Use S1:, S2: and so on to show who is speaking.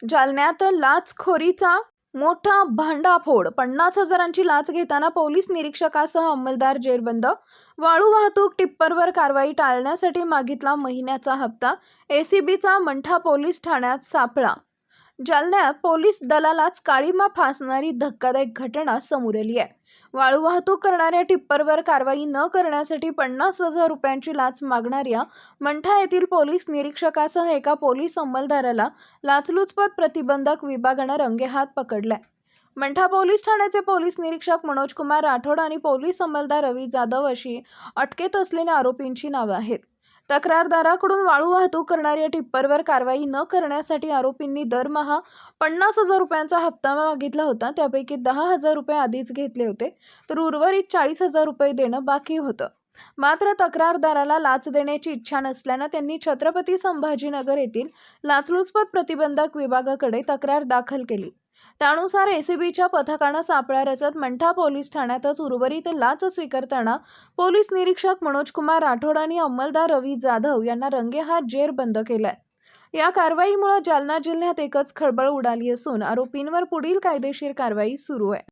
S1: जालन्यात लाचखोरीचा मोठा भांडाफोड. 50,000ची लाच घेताना पोलीस निरीक्षकासह अंमलदार जेरबंद. वाळू वाहतूक टिप्परवर कारवाई टाळण्यासाठी मागितला महिन्याचा हप्ता. एसीबीचा मंठा पोलीस ठाण्यात सापळा. जालन्यात पोलीस दलालाच काळीमा फासणारी धक्कादायक घटना समोर आली आहे. वाळू वाहतूक करणाऱ्या टिप्परवर कारवाई न करण्यासाठी 50,000 रुपयांची लाच मागणाऱ्या मंठा येथील पोलीस निरीक्षकासह एका पोलीस अंमलदाराला लाचलुचपत प्रतिबंधक विभागानं रंगेहात पकडलाय. मंठा पोलीस ठाण्याचे पोलीस निरीक्षक मनोज कुमार राठोड आणि पोलीस अंमलदार रवी जाधव अशी अटकेत असलेल्या आरोपींची नावे आहेत. तक्रारदाराकडून वाळू वाहतूक करणाऱ्या टिप्परवर कारवाई न करण्यासाठी आरोपींनी दरमहा 50,000 रुपयांचा हप्ता मागितला होता. त्यापैकी 10,000 रुपये आधीच घेतले होते, तर उर्वरित 40,000 रुपये देणं बाकी होतं. मात्र तक्रारदाराला लाच देण्याची इच्छा नसल्यानं त्यांनी छत्रपती संभाजीनगर येथील लाचलुचपत प्रतिबंधक विभागाकडे तक्रार दाखल केली. त्यानुसार एसीबीच्या पथकानं सापळा रचत मंठा पोलीस ठाण्यातच उर्वरित लाच स्वीकारताना पोलीस निरीक्षक मनोज कुमार राठोड आणि अंमलदार रवी जाधव यांना रंगेहात जेरबंद केलाय. या कारवाईमुळे जालना जिल्ह्यात एकच खळबळ उडाली असून आरोपींवर पुढील कायदेशीर कारवाई सुरू आहे.